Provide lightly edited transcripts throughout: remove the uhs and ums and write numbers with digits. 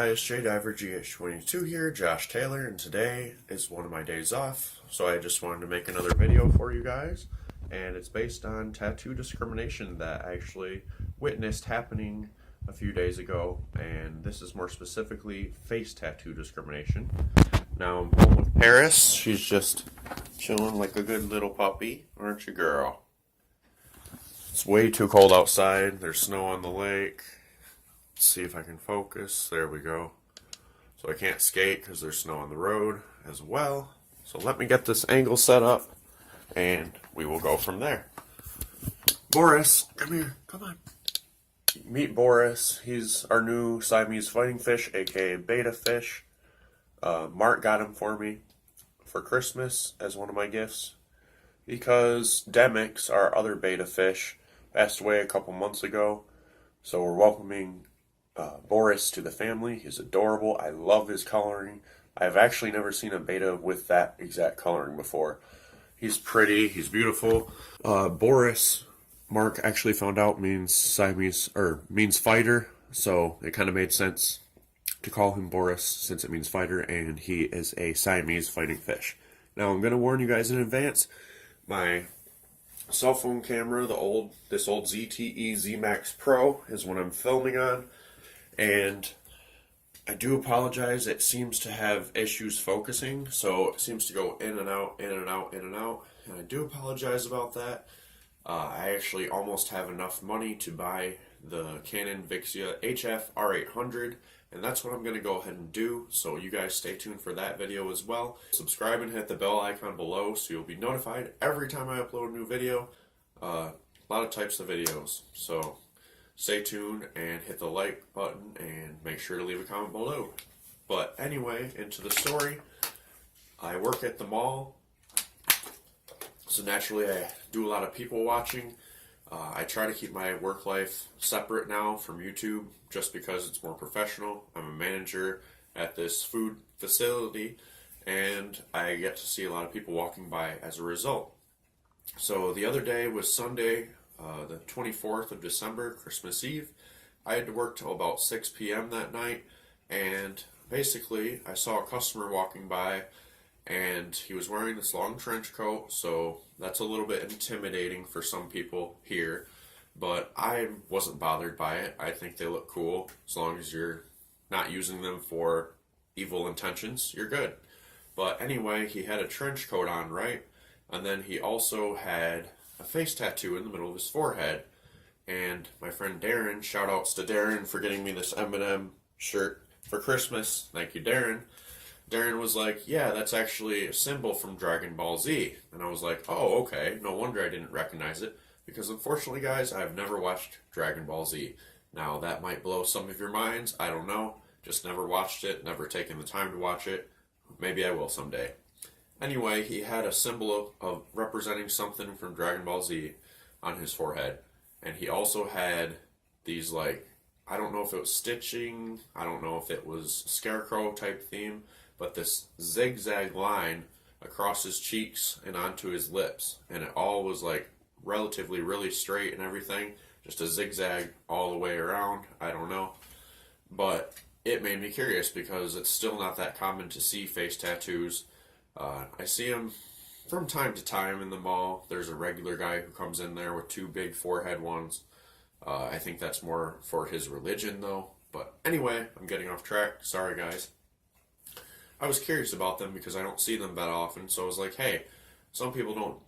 it's JDiver GH22 here, Josh Taylor, and today is one of my days off, so I just wanted to make another video for you guys, and it's based on tattoo discrimination that I actually witnessed happening a few days ago, and this is more specifically face tattoo discrimination. Now I'm home with Paris. She's just chilling like a good little puppy, aren't you, girl? It's way too cold outside. There's snow on the lake. Let's see if I can focus. There we go. So I can't skate because there's snow on the road as well. So let me get this angle set up and we will go from there. Boris, come here. Come on. Meet Boris. He's our new Siamese fighting fish, aka beta fish. Mark got him for me for Christmas as one of my gifts because Demix, our other beta fish, passed away a couple months ago. So we're welcoming Boris to the family. He's adorable. I love his coloring. I've actually never seen a beta with that exact coloring before. He's pretty. He's beautiful. Boris, Mark actually found out means Siamese, or means fighter. So it kind of made sense to call him Boris since it means fighter, and he is a Siamese fighting fish. Now I'm going to warn you guys in advance. My cell phone camera, this old ZTE Z-Max Pro is what I'm filming on, and I do apologize. It seems to have issues focusing, so it seems to go in and out, in and out, in and out, and I do apologize about that. I actually almost have enough money to buy the Canon Vixia HF R800, and that's what I'm going to go ahead and do, so you guys stay tuned for that video as well. Subscribe and hit the bell icon below so you'll be notified every time I upload a new video. A lot of types of videos, so stay tuned and hit the like button and make sure to leave a comment below. But anyway, into the story. I work at the mall, so naturally I do a lot of people watching. I try to keep my work life separate now from YouTube just because it's more professional. I'm a manager at this food facility and I get to see a lot of people walking by as a result. So the other day was Sunday, the 24th of December, Christmas Eve. I had to work till about 6 p.m. that night, and basically I saw a customer walking by and he was wearing this long trench coat, so that's a little bit intimidating for some people here, but I wasn't bothered by it. I think they look cool. As long as you're not using them for evil intentions, you're good. But anyway, he had a trench coat on, right? And then he also had a face tattoo in the middle of his forehead. And my friend Darren, shout outs to Darren for getting me this M&M shirt for Christmas. Thank you, Darren. Darren was like, yeah, that's actually a symbol from Dragon Ball Z. And I was like, oh, okay. No wonder I didn't recognize it. Because unfortunately, guys, I've never watched Dragon Ball Z. Now, that might blow some of your minds. I don't know. Just never watched it. Never taken the time to watch it. Maybe I will someday. Anyway, he had a symbol of representing something from Dragon Ball Z on his forehead. And he also had these, like, I don't know if it was stitching. I don't know if it was scarecrow type theme. But this zigzag line across his cheeks and onto his lips. And it all was like relatively really straight and everything. Just a zigzag all the way around. I don't know. But it made me curious because it's still not that common to see face tattoos. I see them from time to time in the mall. There's a regular guy who comes in there with two big forehead ones. I think that's more for his religion though. But anyway, I'm getting off track. Sorry guys. I was curious about them because I don't see them that often, so I was like, hey, some people don't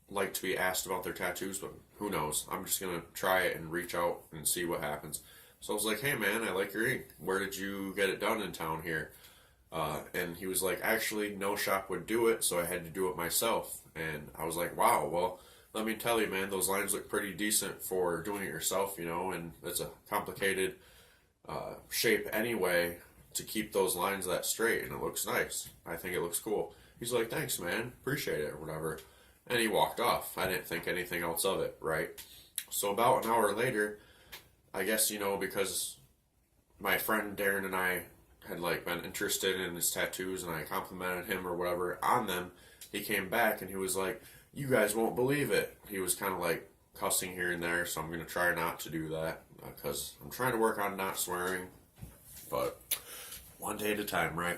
like to be asked about their tattoos, but who knows? I'm just going to try it and reach out and see what happens. So I was like, hey man, I like your ink. Where did you get it done in town here? And he was like, actually, no shop would do it, so I had to do it myself. And I was like, wow, well, let me tell you, man, those lines look pretty decent for doing it yourself, you know, and it's a complicated shape anyway, to keep those lines that straight, and it looks nice. I think it looks cool. He's like, thanks man, appreciate it, or whatever. And he walked off. I didn't think anything else of it, right? So about an hour later, I guess, you know, because my friend Darren and I had like been interested in his tattoos and I complimented him or whatever on them, he came back and he was like, you guys won't believe it. He was kind of like cussing here and there, so I'm going to try not to do that because I'm trying to work on not swearing. But one day at a time, right?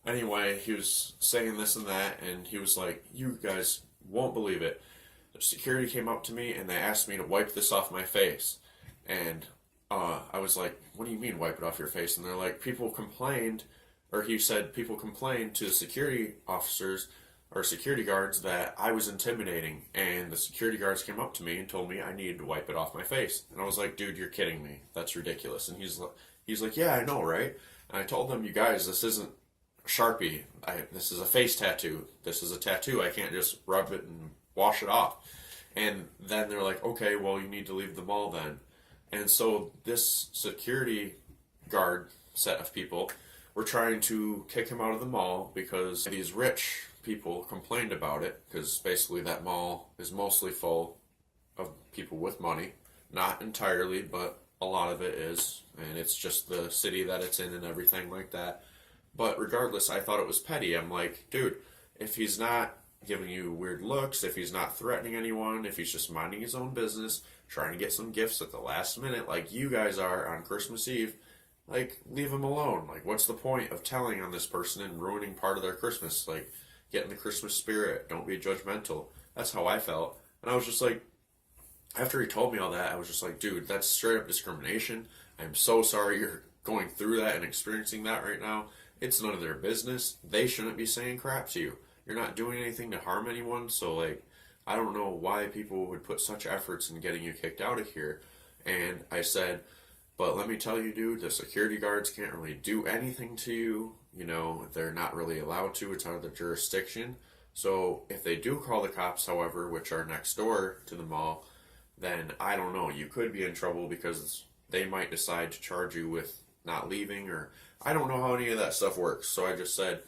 Anyway, he was saying this and that, and he was like, you guys won't believe it. The security came up to me and they asked me to wipe this off my face. And I was like, what do you mean wipe it off your face? And they're like, people complained, or he said people complained to the security officers or security guards that I was intimidating. And the security guards came up to me and told me I needed to wipe it off my face. And I was like, dude, you're kidding me. That's ridiculous. And he's like, yeah, I know, right? And I told them, you guys, this isn't Sharpie. This is a face tattoo. This is a tattoo. I can't just rub it and wash it off. And then they're like, okay, well, you need to leave the mall then. And so this security guard set of people were trying to kick him out of the mall because these rich people complained about it, because basically that mall is mostly full of people with money. Not entirely, but a lot of it is. And it's just the city that it's in and everything like that. But regardless, I thought it was petty. I'm like, dude, if he's not giving you weird looks, if he's not threatening anyone, if he's just minding his own business, trying to get some gifts at the last minute like you guys are on Christmas Eve, like, leave him alone. Like, what's the point of telling on this person and ruining part of their Christmas? Like, get in the Christmas spirit. Don't be judgmental. That's how I felt. And I was just like, after he told me all that, I was just like, dude, that's straight up discrimination. I'm so sorry you're going through that and experiencing that right now. It's none of their business. They shouldn't be saying crap to you. You're not doing anything to harm anyone, so, like, I don't know why people would put such efforts in getting you kicked out of here. And I said, but let me tell you, dude, the security guards can't really do anything to you. You know, they're not really allowed to. It's out of their jurisdiction. So if they do call the cops, however, which are next door to the mall, then I don't know. You could be in trouble because they might decide to charge you with not leaving, or I don't know how any of that stuff works. So I just said,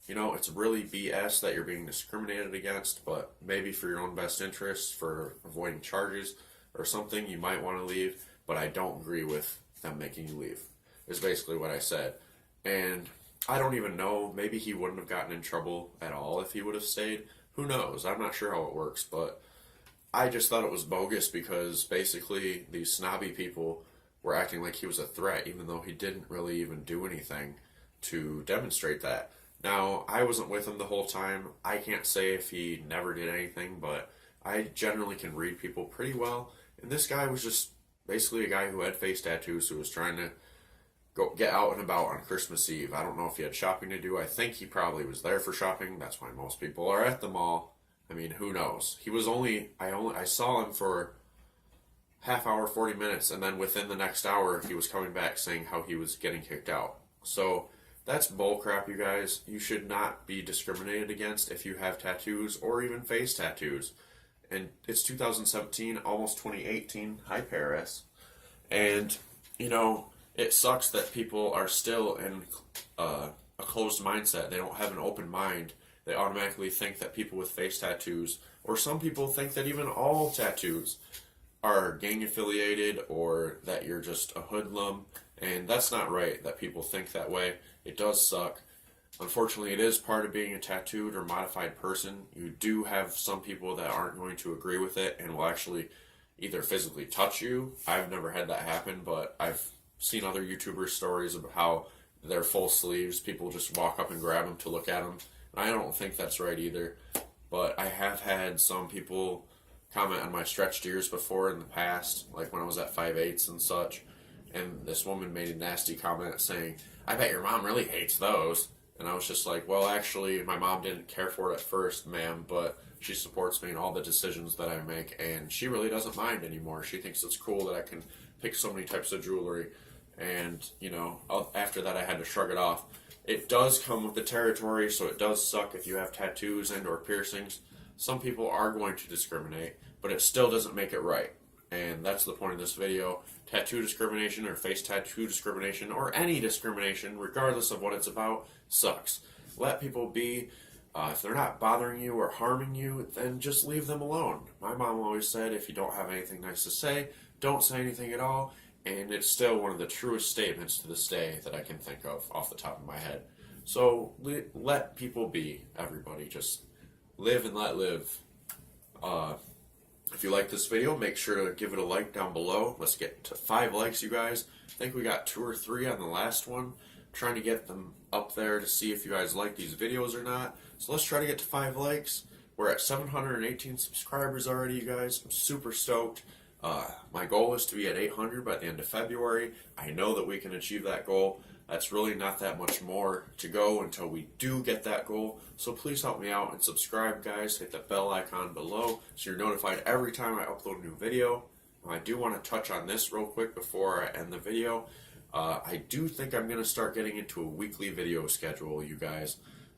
you know, it's really BS that you're being discriminated against, but maybe for your own best interest, for avoiding charges or something, you might want to leave, but I don't agree with them making you leave, is basically what I said. And I don't even know, maybe he wouldn't have gotten in trouble at all if he would have stayed. Who knows? I'm not sure how it works, but I just thought it was bogus because basically these snobby people were acting like he was a threat, even though he didn't really even do anything to demonstrate that. Now, I wasn't with him the whole time. I can't say if he never did anything, but I generally can read people pretty well. And this guy was just basically a guy who had face tattoos who was trying to go get out and about on Christmas Eve. I don't know if he had shopping to do. I think he probably was there for shopping. That's why most people are at the mall. I mean, who knows? He was I saw him for half hour, 40 minutes, and then within the next hour, he was coming back saying how he was getting kicked out. So that's bullcrap, you guys. You should not be discriminated against if you have tattoos or even face tattoos. And it's 2017, almost 2018. Hi, Paris. And, you know, it sucks that people are still in a closed mindset. They don't have an open mind. They automatically think that people with face tattoos, or some people think that even all tattoos, are gang affiliated or that you're just a hoodlum. And that's not right that people think that way. It does suck. Unfortunately, it is part of being a tattooed or modified person. You do have some people that aren't going to agree with it and will actually either physically touch you. I've never had that happen, but I've seen other YouTubers' stories about how they're full sleeves. People just walk up and grab them to look at them. And I don't think that's right either. But I have had some people comment on my stretched ears before in the past, like when I was at 5/8 and such. And this woman made a nasty comment saying, I bet your mom really hates those. And I was just like, well, actually, my mom didn't care for it at first, ma'am, but she supports me in all the decisions that I make, and she really doesn't mind anymore. She thinks it's cool that I can pick so many types of jewelry. And, you know, after that, I had to shrug it off. It does come with the territory, so it does suck if you have tattoos and or piercings. Some people are going to discriminate, but it still doesn't make it right. And that's the point of this video. Tattoo discrimination or face tattoo discrimination or any discrimination, regardless of what it's about, sucks. Let people be. If they're not bothering you or harming you, then just leave them alone. My mom always said, if you don't have anything nice to say, don't say anything at all. And it's still one of the truest statements to this day that I can think of off the top of my head. So let people be, everybody. Just live and let live. If you like this video, make sure to give it a like down below. Let's get to 5 likes, you guys. I think we got 2 or 3 on the last one. trying to get them up there to see if you guys like these videos or not. So let's try to get to 5 likes. We're at 718 subscribers already, you guys. I'm super stoked. My goal is to be at 800 by the end of February. I know that we can achieve that goal. That's really not that much more to go until we do get that goal. So please help me out and subscribe, guys. Hit the bell icon below so you're notified every time I upload a new video. I do want to touch on this real quick before I end the video. I do think I'm going to start getting into a weekly video schedule, you guys.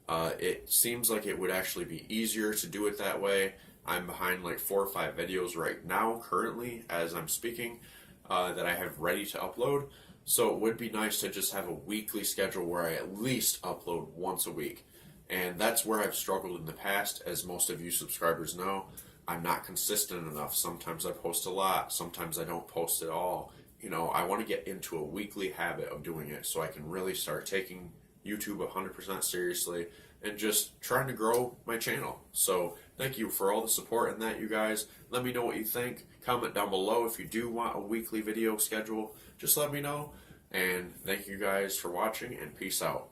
It seems like it would actually be easier to do it that way. I'm behind like 4 or 5 videos right now, currently, as I'm speaking, that I have ready to upload. So it would be nice to just have a weekly schedule where I at least upload once a week. And that's where I've struggled in the past, as most of you subscribers know. I'm not consistent enough. Sometimes I post a lot, sometimes I don't post at all. You know, I want to get into a weekly habit of doing it so I can really start taking YouTube 100% seriously and just trying to grow my channel. So thank you for all the support in that, you guys. Let me know what you think. Comment down below if you do want a weekly video schedule. Just let me know. And thank you guys for watching, and peace out.